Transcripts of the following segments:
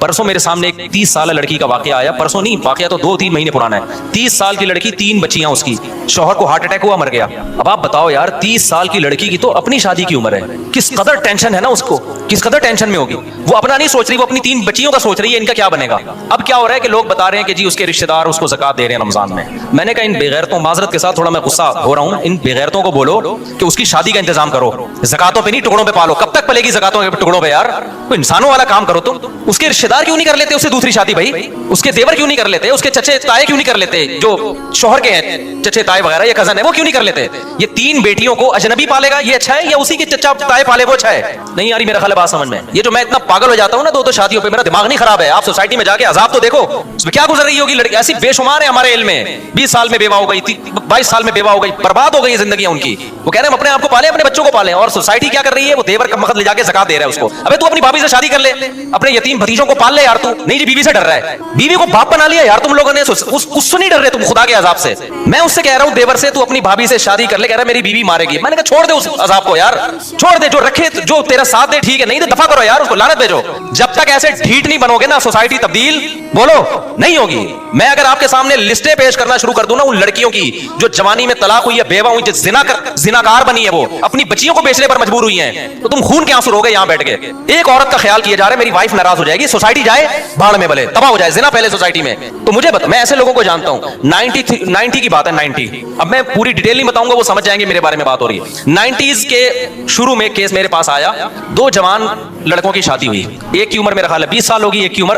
परसों मेरे सामने एक 30 साल लड़की का वाकया आया। परसों नहीं, वाकया तो 2-3 महीने पुराना है। 30 साल की लड़की, 3 बच्चियां उसकी, शौहर को हार्ट अटैक हुआ, मर गया। अब आप बताओ यार, 30 साल की लड़की की तो अपनी शादी की उम्र है, किस कदर टेंशन है ना उसको, किस कदर टेंशन में होगी। वो अपना नहीं सोच रही, वो अपनी 3 बच्चियों का सोच रही है, इनका क्या बनेगा। अब क्या हो रहा है कि लोग बता रहे हैं कि जी उसके रिश्तेदार उसको ज़कात दे रहे हैं रमजान में। मैंने कहा इन बेगैरतों, माजरत के साथ थोड़ा मैं गुस्सा हो रहा हूँ, इन बेगैरतों को बोलो कि उसकी शादी का इंतजाम करो, ज़कातों पे नहीं टुकड़ों पे पालो। कब तक पलेगी ज़कातों के टुकड़ों पे यार, कोई इंसानों वाला काम करो तुम। उसके रिश्तेदार क्यों नहीं कर लेते उससे दूसरी शादी भाई, उसके देवर क्यों नहीं कर लेते, उसके चचे ताए क्यों नहीं कर लेते, जो शोहर के हैं चचे ताए वगैरह या कजन है वो क्यों नहीं कर लेते। ये 3 बेटियों को अजनबी पालेगा ये अच्छा है, या उसी के चचा ताए पाले वो अच्छा है। नहीं आ रही मेरा ख्याल है बात समझ में। ये जो मैं इतना पागल हो जाता हूँ ना 2 शादियों पे, मेरा दिमाग नहीं खराब है। आप सोसाइटी में जाके अजाब तो देखो, उसमें क्या गुजर रही होगी लड़की। ऐसी बेशुमार है हमारे इल्म में, 20 साल में बेवा हो गई, 22 साल में बेवा हो गई, बर्बाद हो गई जिंदगी उनकी। वो कह रहे हैं हम अपने आप को पाले, अपने बच्चों को पाले, और सोसाइटी क्या कर रही है, वो देवर का मखत ले जाके ज़कात दे रहा है उसको। अबे तू अपनी भाभी से शादी कर ले, अपने यतीम भतीजों को पाल ले यार तू। नहीं जी बीवी से डर रहा है, बीवी को बाप बना लिया यार तुम लोगों ने, उससे नहीं डर रहे तुम खुदा के अजाब से। मैं उससे कह रहा हूं देवर से तू अपनी भाभी से शादी कर ले, कह रहा है मेरी बीवी मारेगी। मैंने कहा छोड़ दे उस अजाब को यार, छोड़ दे, जो रखे जो तेरा साथ दे ठीक है, नहीं तो दफा करो यार उसको, लानत भेजो। जब तक ऐसे ढीठ नहीं बनोगे ना सोसाइटी तब्दील बोलो नहीं होगी। मैं अगर आपके सामने लिस्टें पेश करना शुरू कर दूं ना उन लड़कियों की जो जवानी में तलाक हुई है, बेवा हुई, जो जिनाकार बनी है, वो अपनी बच्चियों को बेचने पर मजबूर हुई है, तो तुम खून के आंसू रोगे यहां बैठ के। एक औरत का ख्याल किया जा रहा है, मेरी वाइफ नाराज हो जाएगी, सोसाइटी जाए भाड़ में भले, तबाह हो जाए, जिना पहले सोसाइटी में। तो मुझे मैं ऐसे लोगों को जानता हूं, 90 की बात है, 90। अब मैं पूरी डिटेल नहीं बताऊंगा, वो समझ जाएंगे मेरे बारे में बात हो रही है। 90s के शुरू में केस मेरे पास आया, 2 जवान लड़कों की शादी हुई। एक की उम्र मेरा ख्याल है 20 साल होगी, एक की उम्र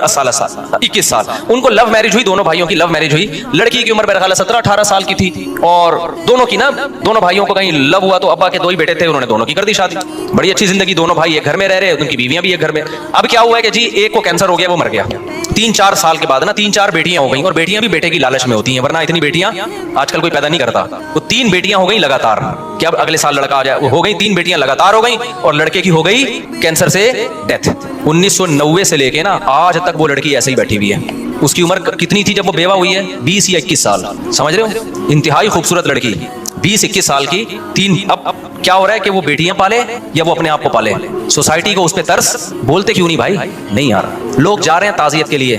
21 साल। उनको लव मैरिज हुई, दोनों भाइयों की लव मैरिज हुई। लड़की की उम्र मेरा ख्याल है 17-18 साल की थी, और दोनों की ना, दोनों भाइयों को कहीं लव हुआ तो अब्बा के 2 ही बेटे थे, उन्होंने दोनों की कर दी शादी। बड़ी अच्छी जिंदगी, दोनों भाई एक घर में रह रहे, उनकी बीवियां भी एक घर में। अब क्या हुआ है कि जी एक को कैंसर हो गया, वो मर गया। 3-4 साल के बाद ना 3-4 बेटियां हो गई, और बेटियां भी बेटे की लालच में होती हैं, वरना इतनी बेटियां आजकल कोई पैदा नहीं करता। तो 3 बेटियां हो गई लगातार, कि अब अगले साल लड़का आ जाए, हो गई 3 बेटियां लगातार हो गई, और लड़के की हो गई कैंसर से डेथ। 1990 से लेके ना आज तक वो लड़की ऐसे ही बैठी हुई है। उसकी उम्र कितनी थी जब वो बेवा हुई है? 20 या 21 साल, समझ रहे हो? इंतहाई खूबसूरत लड़की, 20-21 साल की। 3 अब क्या हो रहा है कि वो बेटियां पाले या वो अपने आप को पाले? सोसाइटी को उस पे तरस, बोलते क्यों नहीं भाई? नहीं यार, लोग जा रहे हैं ताजियत के लिए,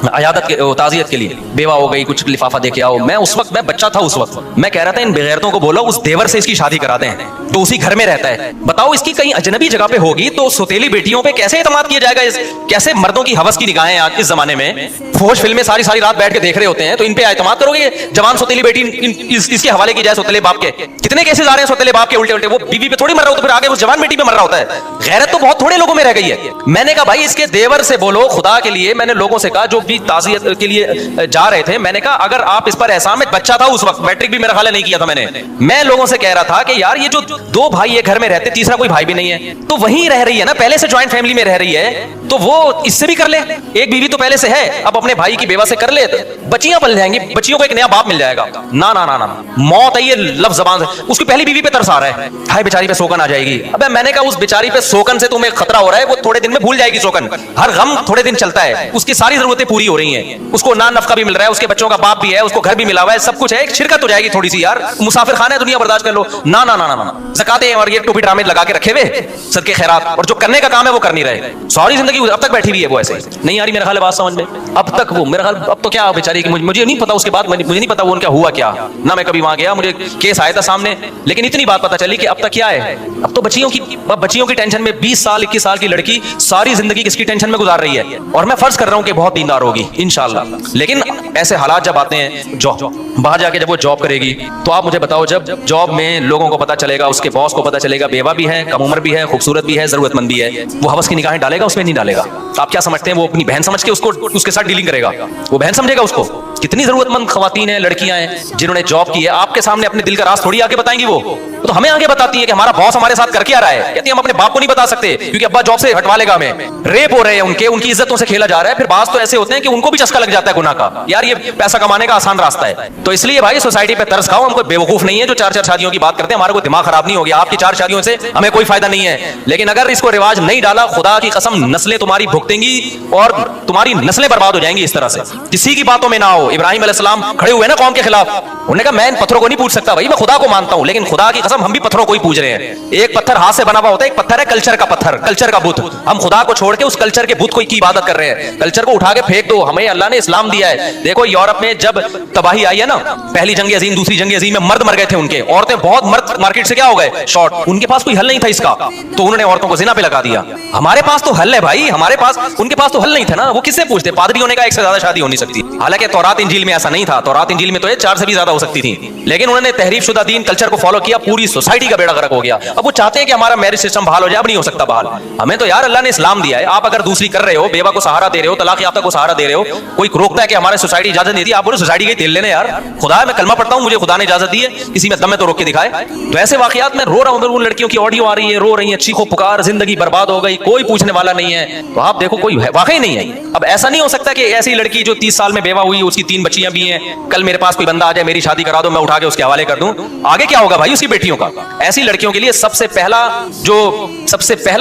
अयादत के, ताजियत के लिए, बेवा हो गई, कुछ लिफाफा दे के आओ। मैं उस वक्त, मैं बच्चा था उस वक्त, मैं कह रहा था इन बेगैरतों को बोलो उस देवर से इसकी शादी कराते हैं तो उसी घर में रहता है। बताओ इसकी कहीं अजनबी जगह पे होगी तो सौतेली बेटियों पे कैसे इतमाद किया जाएगा? कैसे मर्दों की हवस की निगाहें आज इस जमाने में, फौज फिल्में सारी सारी रात बैठ के देख रहे होते हैं, तो इन पे इतमाद करोगे? जवान सौतेली बेटी इसके हवाले की जाए सौतेले बाप के। कितने केसेस आ रहे हैं सौतेले बाप के उल्टे उल्टे, वो बीवी पे थोड़ी मर रहा हो तो फिर आगे उस जवान बेटी पे मर रहा होता है। गैरत तो बहुत थोड़े लोगों में रह गई है। मैंने कहा भाई इसके देवर से बोलो खुदा के लिए। मैंने लोगों से कहा जो भी ताजियत के लिए जा रहे थे, मैंने कहा अगर आप इस पर एहसान, में बच्चा था उस वक्त, मैट्रिक भी मेरा ख्याल नहीं किया था मैंने। मैं लोगों से कह रहा था कि यार ये जो 2 भाई एक घर में रहते, तीसरा कोई भाई भी नहीं है, तो वहीं रह रही है ना, पहले से ज्वाइंट फैमिली में रह रही है, तो वो इससे भी कर ले। एक बीवी तो पहले से है, अब अपने भाई की बेवा से कर ले, बच्चियां पल जाएंगी, बच्चियों को एक नया बाप मिल जाएगा। ना ना ना ना, मौत है ये लफ्ज जबान से। उसकी पहली बीवी पे तरस आ रहा है, हाय बेचारी पे सोकन आ जाएगी। अबे मैंने कहा उस बेचारी पे सोकन से तुम्हें खतरा हो रहा है, वो थोड़े दिन में भूल जाएगी सोकन। हर गम थोड़े दिन चलता है, उसकी सारी जरूरतें पूरी हो रही हैं, उसको नान नफका भी मिल रहा है, उसके बच्चों का बाप भी है, उसको घर भी मिला हुआ है, सब कुछ है। एक शिरकत हो जाएगी थोड़ी सी यार, मुसाफिर खाना है, दुनिया बर्दाश्त कर लो। ना ना ना ना, ज़कातें और ये टोपी ड्रामे लगा के रखे हुए, सदके खैरात, और जो करने का काम है वो कर नहीं रहे। सारी जिंदगी अब तक बैठी हुई है वो ऐसे। नहीं आ रही मेरा ख्याल है बात समझ में? अब तक वो मेरा ख्याल, अब तो क्या बेचारी, मुझे नहीं पता उसके बाद, मुझे नहीं पता वो उनका हुआ क्या ना। मैं कभी वहां गया, मुझे केस आया था सामने, लेकिन इतनी बात पता चली कि अब तक क्या है, अब तो बच्चियों की टेंशन में 20 साल 21 साल की लड़की सारी जिंदगी किसकी टेंशन में गुजार रही है। और मैं फर्ज कर रहा हूं कि बहुत दीनदार होगी इंशाल्लाह, लेकिन ऐसे हालात जब आते हैं, जॉब बाहर जाके जब वो जॉब करेगी, तो आप मुझे बताओ जब जॉब में लोगों को पता चलेगा, उसके बॉस को पता चलेगा, बेवा भी है, कम उम्र भी है, खूबसूरत भी है, जरूरतमंद भी है, वो हवस की निगाहें डालेगा उसमें? नहीं डालेगा। आप क्या समझते हैं वो अपनी बहन समझ के उसको उसके साथ डीलिंग करेगा? वो बहन समझेगा उसको? कितनी जरूरतमंद खवातीन हैं, लड़कियां हैं जिन्होंने जॉब की है, आपके सामने अपने दिल का राज थोड़ी आगे बताएंगी। वो तो हमें आगे बताती है कि हमारा बॉस हमारे साथ करके आ रहा है। कहती है हम अपने बाप को नहीं बता सकते क्योंकि अब्बा जॉब से हटवा लेगा हमें। रेप हो रहे हैं उनकी इज्जतों से खेला जा रहा है। फिर बात तो ऐसे होते हैं कि उनको भी चस्का लग जाता है गुनाह का, यार ये पैसा कमाने का आसान रास्ता है। तो इसलिए भाई सोसाइटी पे तरस खाओ। हम कोई बेवकूफ नहीं है जो 4-4 शादियों की बात करते हैं। हमारा कोई दिमाग खराब नहीं हो गया, आपकी 4 शादियों से हमें कोई फायदा नहीं है। लेकिन अगर इसको रिवाज नहीं डाला, खुदा की कसम नस्लें तुम्हारी भुगतेंगी और तुम्हारी नस्लें बर्बाद हो जाएंगी। इस तरह से किसी की बातों में ना आओ। इब्राहिम अलैहिस्सलाम खड़े हुए ना कौम के खिलाफ, उन्होंने कहा मैं इन पत्थरों को नहीं पूछ सकता भाई, मैं खुदा को मानता हूं, लेकिन खुदा की कसम हम भी पत्थरों को ही पूज रहे हैं। एक पत्थर हाथ से बना हुआ होता है, एक पत्थर है कल्चर का पत्थर, कल्चर का बुत। हम खुदा को छोड़ के उस कल्चर के बुत को की इबादत कर रहे हैं। कल्चर को उठा के फेंक दो, हमें अल्लाह ने इस्लाम दिया है। देखो यूरोप में जब तबाही आई है ना, पहली जंग अजीम दूसरी जंग अजीम में मर्द मर गए थे उनके, औरतें बहुत मर्द मार्केट से क्या हो गए शॉर्ट, उनके पास कोई हल नहीं था इसका, तो उन्होंने औरतों को जिना पे लगा दिया। हमारे पास तो हल है भाई, हमारे पास, उनके पास तो हल नहीं था ना, वो किससे पूछते। पादरी होने का एक से ज्यादा शादी हो नहीं सकती, हालांकि तौरात इंजील में ऐसा नहीं था, तौरात इंजील में तो ये 4 से भी ज्यादा हो सकती थी, लेकिन उन्होंने तहरीफ शुदा दीन कल्चर को फॉलो किया, पूरी सोसाइटी का बेड़ा गर्क हो गया। अब वो चाहते हैं कि हमारा मैरिज सिस्टम बहाल हो जाए, अब नहीं हो सकता बहाल। हमें तो यार अल्लाह ने इस्लाम दिया है, आप अगर दूसरी कर रहे हो, बेवा को सहारा दे रहे हो, तलाक याफ्ता को सहारा दे रहे हो, कोई रोकता है कि हमारे सोसाइटी इजाजत देती है, आप बोलो सोसाइटी के तेल लेने यार, खुदा है मैं कलमा पढ़ता हूं, मुझे खुदा ने इजाजत दी है, किसी में दम में तो रोक के दिखाए। तो ऐसे वाकयात में रो रहा हूं, उन लड़कियों की ऑडियो आ रही है, रो रही है, चीखो पुकार, जिंदगी बर्बाद हो गई, कोई पूछने वाला नहीं है, तो आप देखो कोई वाकई नहीं है। अब ऐसा नहीं हो सकता कि ऐसी लड़की जो 30 साल में बेवा हुई, उसकी 3 बच्चियां भी हैं, कल मेरे पास कोई बंदा आ जाए मेरी शादी करा दो, मैं उठा के उसके हवाले कर दूं, आगे क्या होगा भाई उसकी बेटियों का। ऐसी लड़कियों के लिए सबसे पहला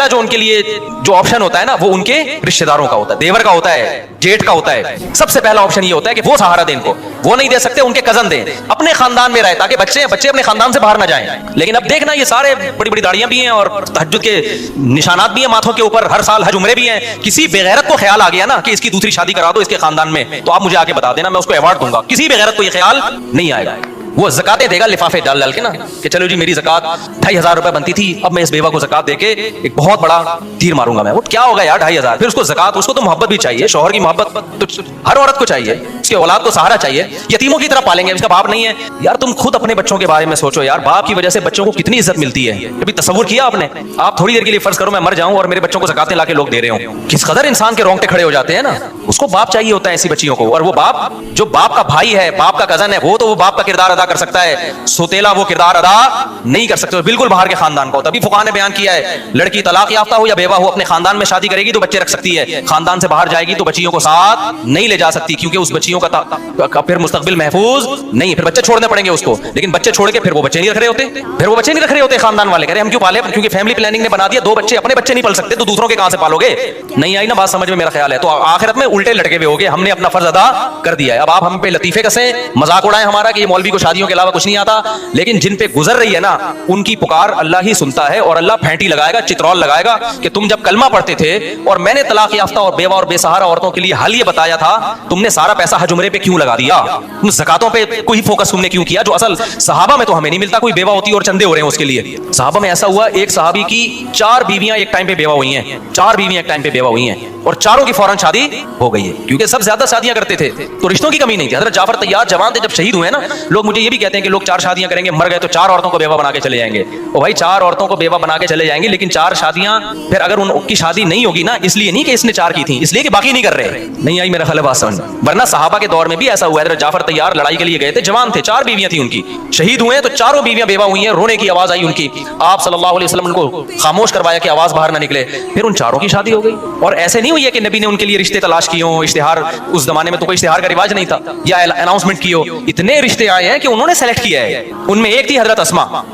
जो उनके लिए जो ऑप्शन होता है ना, वो उनके रिश्तेदारों का होता है, देवर का होता है, जेठ का होता है। सबसे पहला ऑप्शन ये होता है कि वो सहारा दें इनको, वो नहीं दे सकते उनके कजन दें, अपने खानदान में रहे ताकि बच्चे अपने खानदान से बाहर ना जाएं। लेकिन अब देखना ये सारे बड़ी बड़ी दाढ़ियां भी हैं और तहज्जुद के निशानात भी हैं माथों के ऊपर, हर साल हज उम्रे भी हैं। किसी बेगैरत को ख्याल आ गया ना कि इसकी दूसरी शादी करा दो इसके खानदान में, तो आप मुझे आके बता देना, मैं उसको अवार्ड दूंगा। किसी बेगैरत को ये ख्याल नहीं आएगा, वो ज़कातें देगा लिफाफे डाल डाल के ना कि चलो जी मेरी ज़कात 2500 रुपए बनती थी, अब मैं इस बेवा को ज़कात देके एक बहुत बड़ा तीर मारूंगा मैं। वो क्या होगा यार 2500, फिर उसको ज़कात, उसको तो मोहब्बत भी चाहिए, शौहर की मोहब्बत तो हर औरत को चाहिए, उसके औलाद को सहारा चाहिए, यतीमों की तरह पालेंगे, इसका बाप नहीं है यार। तुम खुद अपने बच्चों के बारे में सोचो यार, बाप की वजह से बच्चों को कितनी इज्जत मिलती है, कभी तसव्वुर किया आपने? आप थोड़ी देर के लिए फर्ज करो मैं मर जाऊं और मेरे बच्चों को ज़कातें लाके लोग दे रहे हो, किस कदर इंसान के रोंगटे खड़े हो जाते हैं ना। उसको बाप चाहिए होता है ऐसी बच्चियों को, और वो बाप जो बाप का भाई है, बाप का कजन है, वो तो वो बाप का किरदार अदा कर सकता है, सोतेला वो किरदार अदा नहीं कर सकते, बिल्कुल बाहर के खानदान का होता है। अभी फुकाहा ने बयान किया है, लड़की तलाक याफ्ता हो या बेवा हो, अपने खानदान में शादी करेगी तो बच्चे रख सकती है, खानदान से बाहर जाएगी तो बच्चियों को साथ नहीं ले जा सकती, क्योंकि उस बच्चियों का फिर मुस्तकबिल महफूज नहीं, फिर बच्चे छोड़ने पड़ेंगे उसको। लेकिन बच्चे छोड़ के फिर वो बच्चे नहीं रख रहे होते, फिर वो बच्चे नहीं रख रहे होते, खानदान वाले कह रहे हम क्यों पाले, क्योंकि फैमिली प्लानिंग ने बना दिया 2 बच्चे, अपने बच्चे नहीं पाल सकते तो दूसरों के कहां से पालोगे। नहीं आई ना बात समझ में, मेरा ख्याल है। तो आखिरत में उल्टे लटके हुए होगे, हमने अपना फर्ज अदा कर दिया है, अब आप हम पे लतीफे कसे, मजाक उड़ाएं हमारा कि मौलवी को शादियों के अलावा कुछ नहीं आता, लेकिन जिन पे गुजर रही है ना उनकी पुकार अल्लाह ही सुनता है, और अल्लाह फेंटी लगाएगा, चित्रौल लगाएगा कि तुम जब कलमा पढ़ते थे और मैंने तलाक याफ्ता और बेवा और बेसहारा औरतों के लिए हल ये बताया था, तुमने सारा पैसा हज उम्रे पे क्यों लगा दिया, तुम ज़कातों पे कोई फोकस तुमने क्यों किया, जो असल सहाबा में तो हमें नहीं मिलता। कोई बेवा होती है और चंदे हो रहे हैं उसके लिए। सहाबा में ऐसा हुआ, एक सहाबी की 4 बीवियां एक टाइम पे बेवा हुई हैं, 4 बीवियां एक टाइम पे बेवा हुई हैं, और चारों की फौरन शादी हो गई है, क्योंकि सब ज्यादा शादियां करते थे तो रिश्तों की कमी नहीं थी। हजरत जाफर तैयार जवान थे, जब शहीद हुए ना, लोग मुझे ये भी कहते हैं कि लोग 4 शादियां करेंगे, मर गए तो 4 औरतों को बेवा बना के चले जाएंगे। ओ भाई 4 औरतों को बेवा बना के चले जाएंगे, लेकिन 4 शादियां फिर अगर उनकी शादी नहीं होगी ना, इसलिए नहीं कि इसने 4 की थी, इसलिए कि बाकी नहीं कर रहे। नहीं आई मेरा ख्याल बात समझ, वरना सहाबा के दौर में भी ऐसा हुआ है। हजरत जाफर तैयार लड़ाई के लिए गए थे, जवान थे, 4 बीवियां थी उनकी, शहीद हुए तो चारों बीवियां बेवा हुई हैं, रोने की आवाज आई उनकी, आप सल्लल्लाहु अलैहि वसल्लम उनको खामोश करवाया कि आवाज बाहर ना निकले, फिर उन चारों की शादी हो गई। और ऐसे नहीं हुई है कि नबी ने उनके लिए रिश्ते तलाश किए हो, इश्तिहार, उस जमाने में तो कोई इश्तिहार का रिवाज नहीं था, या अनाउंसमेंट की हो, इतने रिश्ते आए हैं कि उन्होंने सेलेक्ट किया है। उनमें एक थी हजरत अस्मा,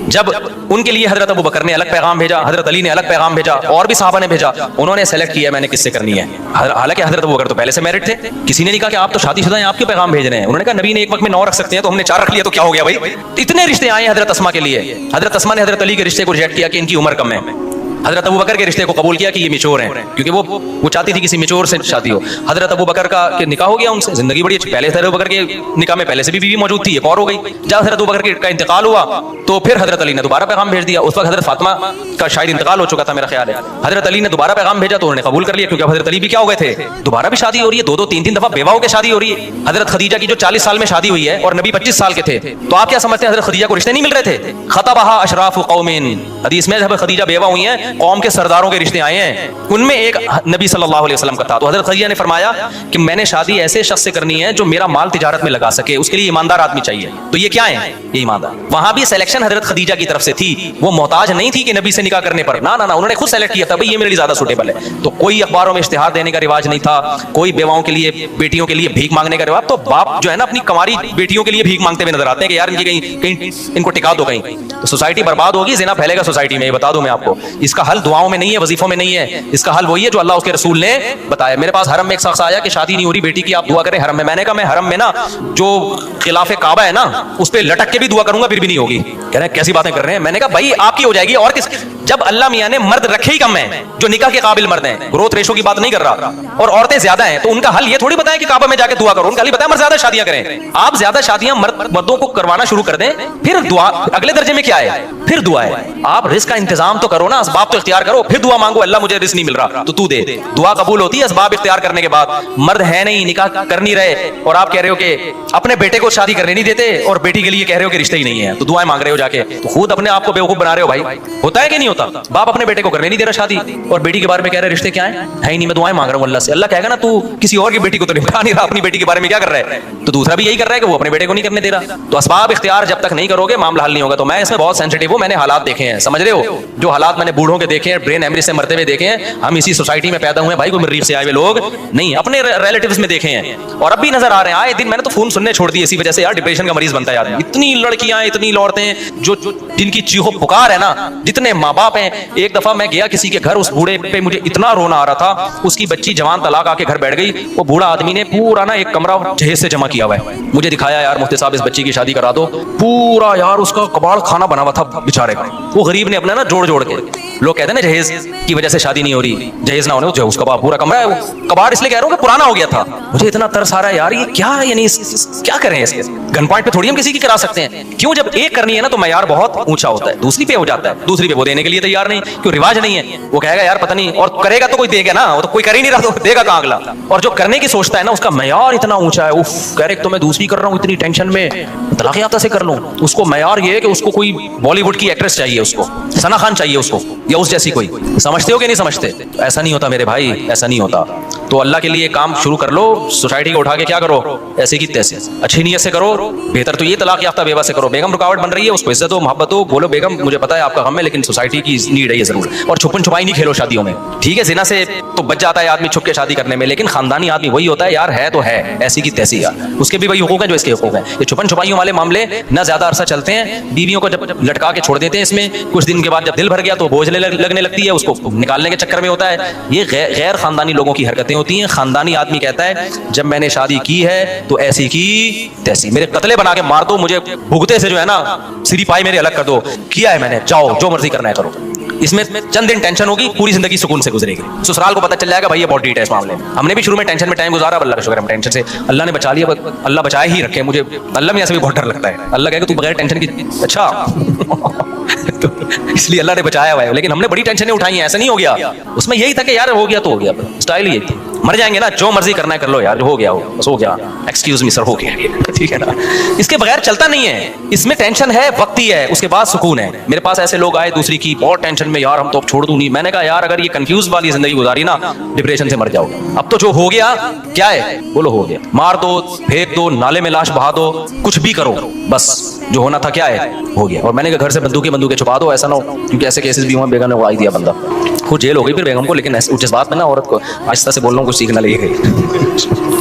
जब उनके लिए हजरत अबू बकर ने अलग पैगाम भेजा, हजरत अली ने अलग पैगाम भेजा, और भी साहबा ने भेजा, उन्होंने सेलेक्ट किया मैंने किससे करनी है। हालांकि हजरत अबू बकर तो पहले से मैरिड थे, किसी ने नहीं कहा कि आप तो शादीशुदा हैं, आप क्यों पैगाम भेज रहे हैं। उन्होंने कहा नबी ने एक वक्त में 9 रख सकते हैं, तो हमने 4 रख लिया तो क्या हो गया भाई। इतने रिश्ते आए हजरत अस्मा के लिए। हजरत अस्मा ने हजरत अली के रिश्ते को रिजेक्ट किया कि इनकी उम्र कम है, हजरत अबू बकर के रिश्ते को कबूल किया कि ये मिचोर हैं, क्योंकि वो चाहती थी किसी मिचोर से शादी हो। हजरत अबू बकर का निकाह हो गया उनसे, जिंदगी बड़ी अच्छी। पहले हजरत अबू बकर के निकाह में पहले से भी बीवी मौजूद थी, एक और हो गई। जब हजरत अबू बकर का इंतकाल हुआ तो फिर हजरत अली ने दोबारा पैगाम भेज दिया। उस वक्त हजरत फातिमा का शायद इंतकाल हो चुका था मेरा ख्याल है। हजरत अली ने दोबारा पैगाम भेजा तो उन्होंने कबूल कर लिया, क्योंकि हजरत अली भी क्या हो गए थे, दोबारा भी शादी हो रही है, 2-2 3-3 दफा बेवा होकर शादी हो रही है। हजरत खदीजा की जो 40 साल में शादी हुई है और नबी 25 साल के थे, तो आप क्या समझते हैं हजरत खदीजा को रिश्ते नहीं मिल रहे थे। खतबहा अशराफु कौमिन, हदीस में जब खदीजा बेवा हुई हैं, कौम के सरदारों के रिश्ते आए हैं, उनमें एक नबी सल्लल्लाहु अलैहि वसल्लम का था। तो हजरत खदीजा ने फरमाया कि मैंने शादी ऐसे शख्स से करनी है जो मेरा माल तिजारत में लगा सके, उसके लिए ईमानदार आदमी चाहिए। तो ये क्या है, ये ईमानदार। वहां भी सिलेक्शन हजरत खदीजा की तरफ से थी, वो मोहताज नहीं थी कि नबी से निकाह करने पर, ना ना ना, उन्होंने खुद सेलेक्ट किया था भाई ये मेरे लिए ज्यादा सूटेबल है। तो कोई अखबारों में इश्तिहार देने का रिवाज नहीं था, कोई बेवाओं के लिए, बेटियों के लिए भीख मांगने का रिवाज। तो बाप जो है ना अपनी कमारी बेटियों के लिए भीख मांगते हुए नजर आते हैं कि यार इनकी कहीं इनको टिका दो, कहीं तो सोसाइटी बर्बाद होगी, जिना फैलेगा सोसाइटी में, ये बता दूं मैं आपको। इसका इसका हल दुआओं में नहीं है, वजीफों में नहीं है, इसका हल वही है जो अल्लाह उसके रसूल ने बताया। मेरे पास हरम में एक शख्स आया कि शादी नहीं हो रही बेटी की, आप दुआ करें हरम में। मैंने कहा मैं हरम में ना जो खिलाफे काबा है ना उस पर लटक के भी दुआ करूंगा फिर भी नहीं होगी। कह रहे हैं कैसी बातें कर रहे हैं। मैंने कहा भाई आपकी हो जाएगी और किस, जब अल्लाह मियां ने मर्द रखे ही कम है जो निकाह के काबिल मर्द हैं, ग्रोथ रेशो की बात नहीं कर रहा, और औरतें ज्यादा हैं, तो उनका हल ये थोड़ी बताया कि काबा में जाके दुआ करो। उनका हल बताया मर्द ज्यादा शादियां करें। आप ज्यादा शादियां मर्दों को करवाना शुरू कर दें, फिर दुआ अगले दर्जे में क्या है, फिर दुआ है। आप रिस्क का इंतजाम तो करो ना, असबाब तो इख्तियार करो, फिर दुआ मांगो अल्लाह मुझे रिस्क नहीं मिल रहा तो तू दे। दुआ कबूल होती है असबाब इख्तियार करने के बाद। मर्द है नहीं, निकाह कर नहीं रहे, और आप कह रहे हो कि अपने बेटे को शादी करने नहीं देते और बेटी के लिए कह रहे हो कि रिश्ते ही नहीं है, तो दुआएं मांग रहे हो जाके, तो खुद अपने आप को बेवकूफ बना रहे हो भाई। होता है कि नहीं होता? बाप अपने बेटे को करने नहीं दे रहा शादी और बेटी के बारे में कह रहे रिश्ते क्या है ही नहीं, मैं दुआएं मांग रहा हूं अल्लाह से। अल्लाह कहेगा ना तू किसी और की बेटी को तो निपटा नहीं रहा, अपनी बेटी के बारे में क्या कर रहा है? तो दूसरा भी यही कर रहा है कि वो अपने बेटे को नहीं करने दे रहा। तो असबाब इख्तियार जब तक नहीं करोगे मामला हल नहीं होगा। तो मैं इसमें बहुत सेंसिटिव हूं, मैंने हालात देखे हैं, समझ रहे हो, जो हालात मैंने बूढ़ों के देखे हैं, ब्रेन हेमरेज से मरते हुए देखे हैं। हम इसी सोसाइटी में पैदा हुए भाई, कोई मरीज से आए हुए लोग नहीं, अपने रिलेटिव्स में देखे हैं और अब भी नजर आ रहे हैं। आए दिन मैंने तो फोन सुनने छोड़ दिए इसी वजह से यार, डिप्रेशन का मरीज बनता है यार। इतनी लड़कियां, इतनी औरतें जो जिनकी चीखो पुकार है ना, जितने माँ बाप हैं। एक दफा मैं गया किसी के घर, उस बूढ़े पे मुझे इतना रोना आ रहा था, उसकी बच्ची जवान तलाक आके घर बैठ गई। वो बूढ़ा आदमी ने पूरा ना एक कमरा जहेज से जमा किया हुआ है, मुझे दिखाया यार मुफ्ती साहब इस बच्ची की शादी करा दो। पूरा यार उसका कबाड़ खाना बना हुआ था बेचारे का, वो गरीब ने अपना ना जोड़ जोड़ के, लोग कहते हैं ना जहेज की वजह से शादी नहीं हो रही, जहेज ना होने जो उसका पूरा कमरा है वो कबाड़ इसलिए कह रहा हूँ कि पुराना हो गया था। मुझे इतना तरस आ रहा है यार, ये क्या है, यानी क्या करें इसके? गन पॉइंट पे थोड़ी हम किसी की करा सकते हैं। क्यों? जब एक करनी है ना तो मैयार बहुत ऊंचा होता है, दूसरी पे हो जाता है, दूसरी पे वो देने के लिए तैयार नहीं, क्यों रिवाज नहीं है। वो कहेगा यार पता नहीं, और करेगा तो कोई देगा ना, वो तो कोई कर ही नहीं रहा तो देगा कहाँ अगला। और जो करने की सोचता है ना उसका मैयार इतना ऊंचा है, उफ कह रहे तो मैं दूसरी कर रहा हूँ इतनी टेंशन में, तलाक याफ्ता से कर लूं। उसको मैयार ये है कि उसको कोई बॉलीवुड की एक्ट्रेस चाहिए, उसको सना खान चाहिए उसको, या उस जैसी कोई। समझते हो कि नहीं समझते? ऐसा नहीं होता मेरे भाई, ऐसा नहीं होता। तो अल्लाह के लिए काम शुरू कर लो, सोसाइटी को उठा के क्या करो, ऐसे की तैसे अच्छी नीयत से करो। बेहतर तो ये तलाक याफ्ता बेवा से करो। बेगम रुकावट बन रही है, उसको इज्जत हो, मोहब्बत हो, बोलो बेगम मुझे पता है आपका गम है लेकिन सोसाइटी की नीड है ये जरूर। और छुपन छुपाई नहीं खेलो शादियों में, ठीक है? जिना से तो बच जाता है आदमी छुप के शादी करने में, लेकिन खानदानी आदमी वही होता है यार, है तो है ऐसी की तैसी यार, उसके भी वही हुकूक है जो इसके हुकूक है। ये छुपन छुपाइयों वाले मामले ना ज्यादा अरसा चलते हैं, बीवियों को जब लटका के छोड़ देते हैं इसमें, कुछ दिन के बाद जब दिल भर गया तो बोझ लगने लगती है, उसको निकालने के चक्कर में होता है। ये गैर खानदानी लोगों की हरकतें होती हैं। खानदानी आदमी कहता है जब मैंने शादी की है तो ऐसी की तैसी, मेरे कतले बना के मार दो, मुझे भुगते से जो है ना सिरी पाई मेरे अलग कर दो, किया है मैंने, जाओ जो मर्जी करना है करो। इसमें चंद दिन टेंशन होगी, पूरी जिंदगी सुकून से गुजरेगी। ससुराल को पता चल जाएगा भाई ये बहुत डीट है इस मामले में। हमने भी शुरू में टेंशन में टाइम गुजारा, अल्लाह का शुक्र हम टेंशन से अल्लाह ने बचा लिया, अल्लाह बचाए ही रखे। मुझे अल्लाह में ऐसे भी बहुत डर लगता है, अल्लाह कहेगा तू बगैर टेंशन की अच्छा तो इसलिए अल्लाह ने बचाया हुआ है। लेकिन हमने बड़ी टेंशनें उठाई हैं, ऐसा नहीं हो गया। उसमें यही था कि यार हो गया तो हो गया, स्टाइल ही थी, मर जाएंगे ना, जो मर्जी करना है कर लो यार, जो हो गया हो बस हो गया, एक्सक्यूज मी सर हो गया, ठीक है ना। इसके बगैर चलता नहीं है, इसमें टेंशन है वक्ती है, उसके बाद सुकून है। मेरे पास ऐसे लोग आए दूसरी की बहुत टेंशन में, यार हम तो अब छोड़ दूं नहीं। मैंने कहा यार अगर ये कंफ्यूज वाली जिंदगी गुजारी ना डिप्रेशन से मर जाओगे। अब तो जो हो गया क्या है बोलो, हो गया, मार दो, फेंक दो, नाले में लाश बहा दो, कुछ भी करो, बस जो होना था क्या है हो गया। और मैंने कहा घर से बंदूकें छुपा दो, ऐसा ना हो, क्योंकि ऐसे केसेस भी हुए, बेगम ने वो आई दिया बंदा, खुद जेल हो गई फिर बेगम को। लेकिन जिस बात में ना औरत को आहिस्ता से बोल रहा हूँ कुछ सीखना लगी गई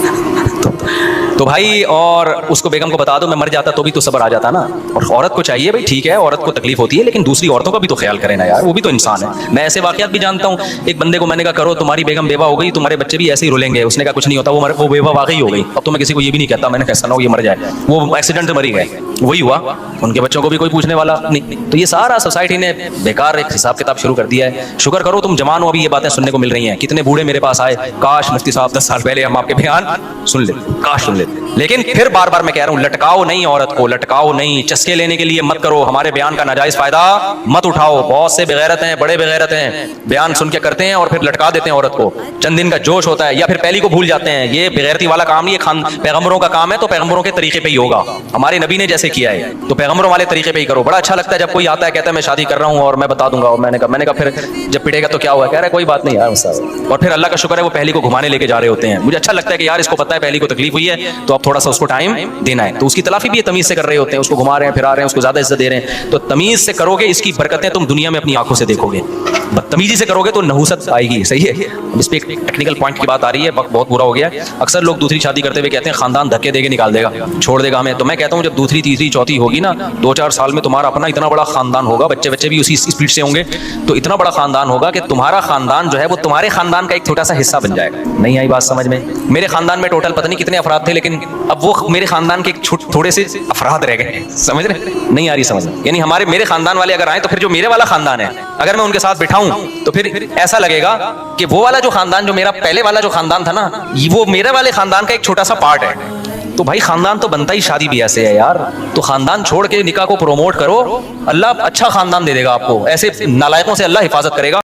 तो भाई, और उसको बेगम को बता दो मैं मर जाता तो भी तो सब्र आ जाता ना। और औरत को चाहिए भाई, ठीक है औरत को तकलीफ होती है लेकिन दूसरी औरतों का भी तो ख्याल करें ना यार, वो भी तो इंसान है। मैं ऐसे वाकयात भी जानता हूँ। एक बंदे को मैंने कहा करो, तुम्हारी बेगम बेवा हो गई, तुम्हारे बच्चे भी ऐसे ही रुलेंगे। उसने कहा कुछ नहीं होता, वो बेवा वाकई हो गई। अब तो मैं किसी को ये भी नहीं कहता, मैंने कैसा ना हो ये मर जाए, वो एक्सीडेंट से मरी गए, वही हुआ, उनके बच्चों को भी कोई पूछने वाला नहीं। तो ये सारा सोसाइटी ने बेकार एक हिसाब किताब शुरू कर दिया है। शुक्र करो तुम जवान हो, अभी ये बातें सुनने को मिल रही हैं। कितने बूढ़े मेरे पास आए, काश मुफ्ती साहब 10 साल पहले हम आपके बयान सुन लेते, काश सुन लेते। लेकिन फिर बार बार मैं कह रहा हूं, लटकाओ नहीं औरत को, लटकाओ नहीं, चस्के लेने के लिए मत करो, हमारे बयान का नाजायज फायदा मत उठाओ। बहुत से बेगैरत हैं, बड़े बेगैरत हैं, बयान सुन के करते हैं और फिर लटका देते हैं औरत को। चंद दिन का जोश होता है या फिर पहली को भूल जाते हैं। ये बेगैरती वाला काम नहीं है, पैगंबरों का काम है, तो पैगंबरों के तरीके पे ही होगा। हमारे नबी ने जैसे किया है तो पैगंबरों वाले तरीके पे ही करो। बड़ा अच्छा लगता है जब कोई आता है कहता है मैं शादी कर रहा हूँ और मैं बता दूंगा। और मैंने कहा फिर जब पिटेगा तो क्या हुआ, कह रहा है कोई बात नहीं यार। और फिर अल्लाह का शुक्र है वो पहली को घुमाने लेके जा रहे होते हैं। मुझे अच्छा लगता है कि यार इसको पता है पहली को तकलीफ हुई है, तो अब थोड़ा सा उसको टाइम देना है। तो उसकी तलाफी भी ये तमीज से कर रहे होते हैं, उसको घुमा रहे हैं, फिरा रहे हैं, उसको ज्यादा इज्जत दे रहे हैं। तो तमीज से करोगे, इसकी बरकतें तुम दुनिया में अपनी आंखों से देखोगे। बदतमीजी से करोगे तो नहुसत आएगी। सही है। अब इस पे एक टेक्निकल पॉइंट की बात आ रही है, वक्त बहुत बुरा हो गया है। अक्सर लोग दूसरी शादी करते हुए कहते हैं खानदान धक्के देके निकाल देगा, छोड़ देगा हमें। तो मैं कहता हूँ जब दूसरी तीसरी चौथी होगी ना, 2-4 साल में तुम्हारा अपना इतना बड़ा खानदान होगा, बच्चे बच्चे भी उसी स्पीड से होंगे, तो इतना बड़ा खानदान होगा कि तुम्हारा खानदान जो है वो तुम्हारे खानदान का एक छोटा सा हिस्सा बन जाएगा। नहीं आई बात समझ में? मेरे खानदान में टोटल पता नहीं कितने अफराद थे, लेकिन अब वो मेरे खानदान के थोड़े से अफराद रह गए। समझ रहे? नहीं आ रही समझ? यानी मेरे खानदान वाले अगर आए तो फिर जो मेरे वाला खानदान है, अगर मैं उनके साथ बिठाऊं तो फिर ऐसा लगेगा कि वो वाला जो खानदान, जो मेरा पहले वाला जो खानदान था ना, वो मेरे वाले खानदान का एक छोटा सा पार्ट है। तो भाई खानदान तो बनता ही शादी भी ऐसे है यार। तो खानदान छोड़ के निकाह को प्रोमोट करो, अल्लाह अच्छा खानदान दे देगा आपको। ऐसे नालायकों से अल्लाह हिफाजत करेगा।